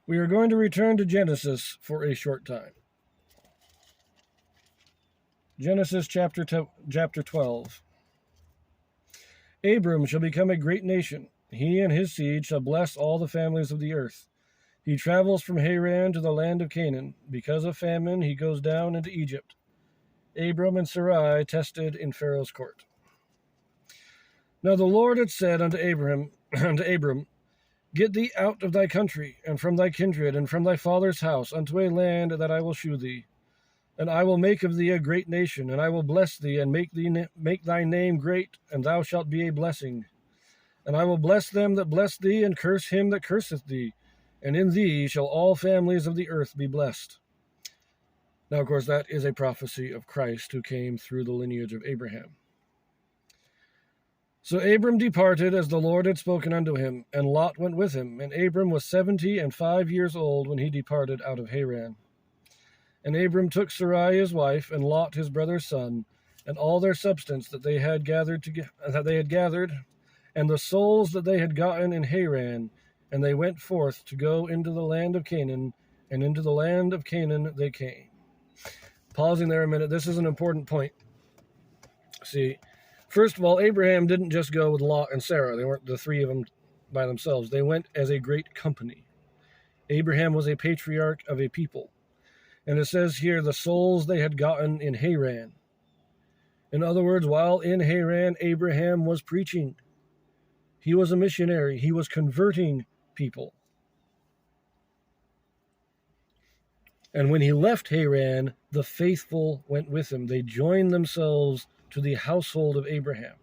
We are going to return to Genesis for a short time. Genesis chapter 12. Abram shall become a great nation. He and his seed shall bless all the families of the earth. He travels from Haran to the land of Canaan. Because of famine, he goes down into Egypt. Abram and Sarai tested in Pharaoh's court. Now the Lord had said unto Abram, Get thee out of thy country, and from thy kindred, and from thy father's house, unto a land that I will shew thee. And I will make of thee a great nation, and I will bless thee, and make thy name great, and thou shalt be a blessing. And I will bless them that bless thee, and curse him that curseth thee. And in thee shall all families of the earth be blessed. Now, of course, that is a prophecy of Christ, who came through the lineage of Abraham. So Abram departed as the Lord had spoken unto him, and Lot went with him. And Abram was 75 years old when he departed out of Haran. And Abram took Sarai his wife, and Lot his brother's son, and all their substance that they had gathered, and the souls that they had gotten in Haran, and they went forth to go into the land of Canaan, and into the land of Canaan they came. Pausing there a minute, this is an important point. See, first of all, Abraham didn't just go with Lot and Sarah. They weren't the three of them by themselves. They went as a great company. Abraham was a patriarch of a people. And it says here, the souls they had gotten in Haran. In other words, while in Haran, Abraham was preaching. He was a missionary. He was converting people. And when he left Haran, the faithful went with him. They joined themselves to the household of Abraham.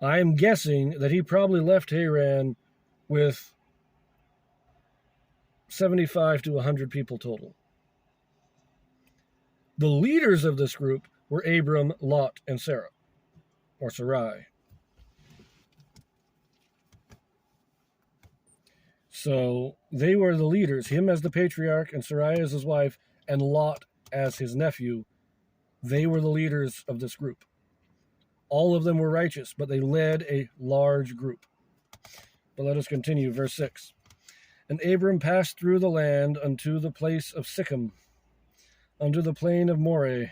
I am guessing that he probably left Haran with 75 to 100 people total. The leaders of this group were Abram, Lot, and Sarah, or Sarai. So they were the leaders, him as the patriarch and Sarai as his wife and Lot as his nephew. They were the leaders of this group. All of them were righteous, but they led a large group. But let us continue, verse 6. And Abram passed through the land unto the place of Sichem, unto the plain of Moreh.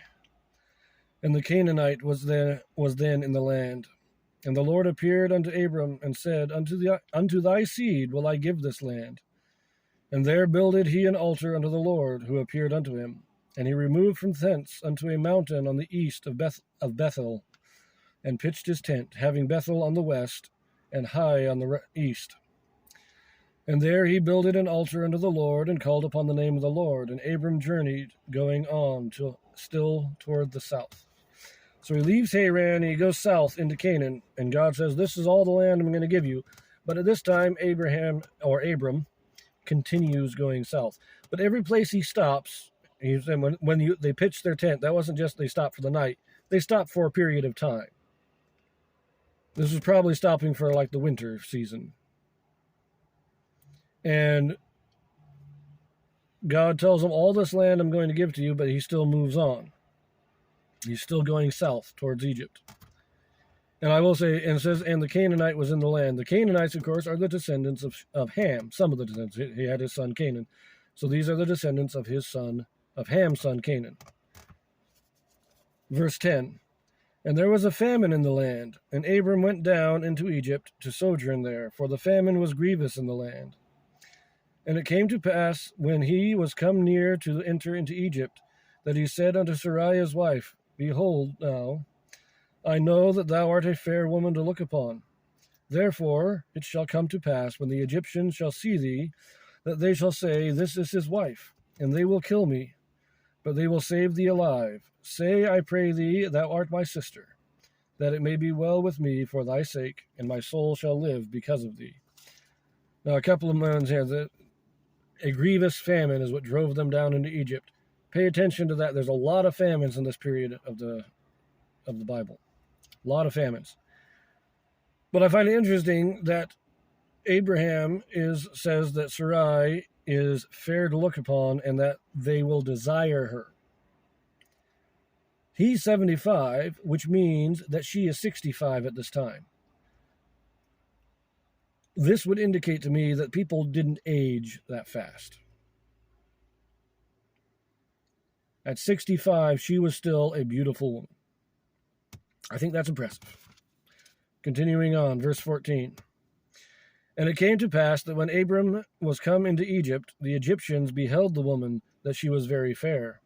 And the Canaanite was then in the land. And the Lord appeared unto Abram, and said, Unto thy seed will I give this land. And there builded he an altar unto the Lord, who appeared unto him. And he removed from thence unto a mountain on the east of Bethel, and pitched his tent, having Bethel on the west, and Hai on the east. And there he builded an altar unto the Lord, and called upon the name of the Lord. And Abram journeyed, going on still toward the south. So he leaves Haran, and he goes south into Canaan, and God says, This is all the land I'm going to give you. But at this time, Abram continues going south. But every place he stops, they pitched their tent, that wasn't just they stopped for the night. They stopped for a period of time. This was probably stopping for like the winter season. And God tells him, all this land I'm going to give to you, but he still moves on. He's still going south towards Egypt. And I will say, and it says, and the Canaanite was in the land. The Canaanites, of course, are the descendants of Ham. Some of the descendants. He had his son Canaan. So these are the descendants of Ham's son Canaan. Verse 10. And there was a famine in the land, and Abram went down into Egypt to sojourn there, for the famine was grievous in the land. And it came to pass, when he was come near to enter into Egypt, that he said unto Sarai his wife, Behold now, I know that thou art a fair woman to look upon. Therefore it shall come to pass, when the Egyptians shall see thee, that they shall say, This is his wife, and they will kill me, but they will save thee alive. Say, I pray thee, thou art my sister, that it may be well with me for thy sake, and my soul shall live because of thee. Now, a couple of months here, a grievous famine is what drove them down into Egypt. Pay attention to that. There's a lot of famines in this period of the Bible. A lot of famines. But I find it interesting that Abraham says that Sarai is fair to look upon and that they will desire her. He's 75, which means that she is 65 at this time. this would indicate to me that people didn't age that fast. At 65, she was still a beautiful woman. I think that's impressive. Continuing on, verse 14. And it came to pass that when Abram was come into Egypt, the Egyptians beheld the woman, that she was very fair.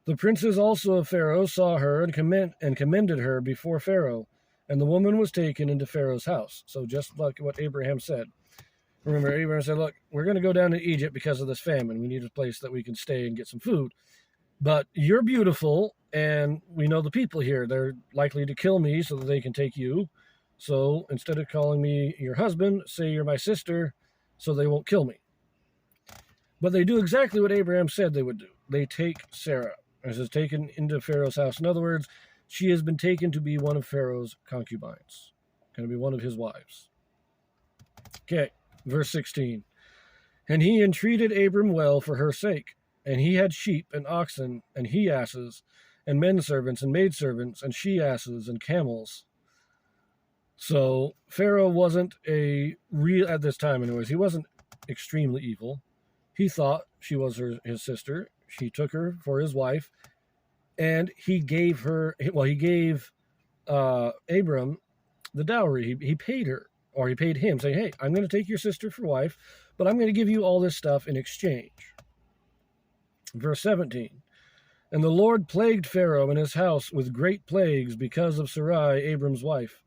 The princes also of Pharaoh saw her and commended her before Pharaoh, and the woman was taken into Pharaoh's house. So just like what Abraham said. Remember, Abraham said, look, we're going to go down to Egypt because of this famine. We need a place that we can stay and get some food. But you're beautiful, and we know the people here. They're likely to kill me so that they can take you. So instead of calling me your husband, say you're my sister, so they won't kill me. But they do exactly what Abraham said they would do. They take Sarah, as is taken into Pharaoh's house. In other words, she has been taken to be one of Pharaoh's concubines, going to be one of his wives. Okay, verse 16. And he entreated Abram well for her sake, and he had sheep and oxen and he-asses, and men servants and maidservants, and she-asses and camels. So Pharaoh wasn't at this time anyways, he wasn't extremely evil. He thought she was his sister. She took her for his wife, and he gave Abram the dowry. He paid her, or he paid him, saying, hey, I'm going to take your sister for wife, but I'm going to give you all this stuff in exchange. Verse 17. And the Lord plagued Pharaoh and his house with great plagues because of Sarai, Abram's wife.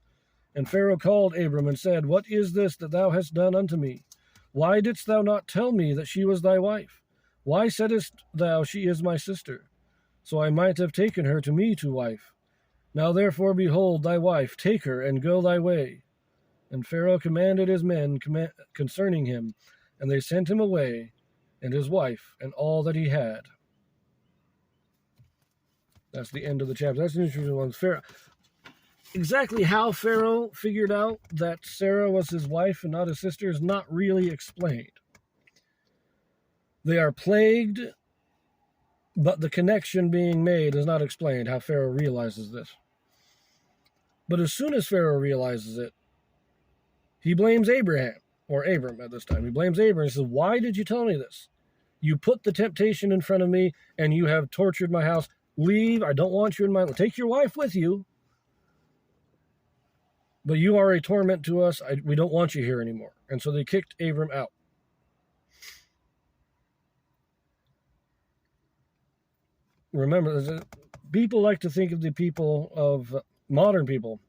And Pharaoh called Abram and said, what is this that thou hast done unto me? Why didst thou not tell me that she was thy wife? Why saidst thou, she is my sister? So I might have taken her to me to wife. Now therefore, behold, thy wife, take her, and go thy way. And Pharaoh commanded his men concerning him, and they sent him away, and his wife, and all that he had. That's the end of the chapter. That's an interesting one. Pharaoh. Exactly how Pharaoh figured out that Sarah was his wife and not his sister is not really explained. They are plagued, but the connection being made is not explained, how Pharaoh realizes this. But as soon as Pharaoh realizes it, he blames Abraham, or Abram at this time. He blames Abram. He says, why did you tell me this? You put the temptation in front of me, and you have tortured my house. Leave. I don't want you in my... Take your wife with you. But you are a torment to us. We don't want you here anymore. And so they kicked Abram out. Remember, people like to think of the people of modern people,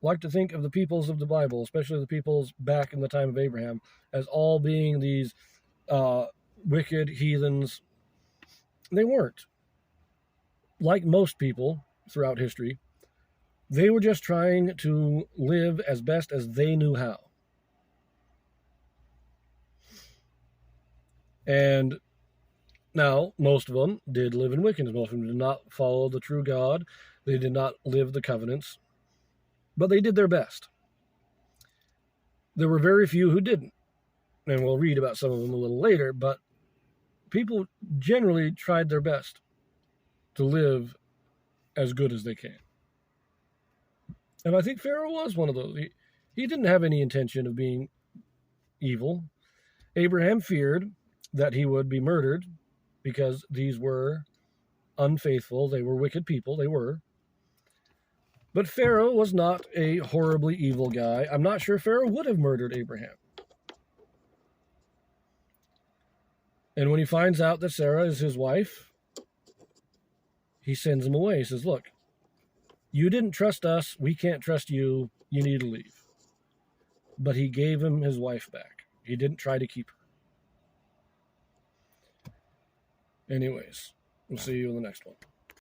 like to think of the peoples of the Bible, especially the peoples back in the time of Abraham, as all being these wicked heathens. They weren't. Like most people throughout history, they were just trying to live as best as they knew how. And now, most of them did live in wickedness. Most of them did not follow the true God. They did not live the covenants. But they did their best. There were very few who didn't. And we'll read about some of them a little later, but people generally tried their best to live as good as they can. And I think Pharaoh was one of those. He didn't have any intention of being evil. Abraham feared that he would be murdered because these were unfaithful. They were wicked people. They were. But Pharaoh was not a horribly evil guy. I'm not sure Pharaoh would have murdered Abraham. And when he finds out that Sarah is his wife, he sends him away. He says, look, you didn't trust us. We can't trust you. You need to leave. But he gave him his wife back. He didn't try to keep her. Anyways, we'll see you in the next one.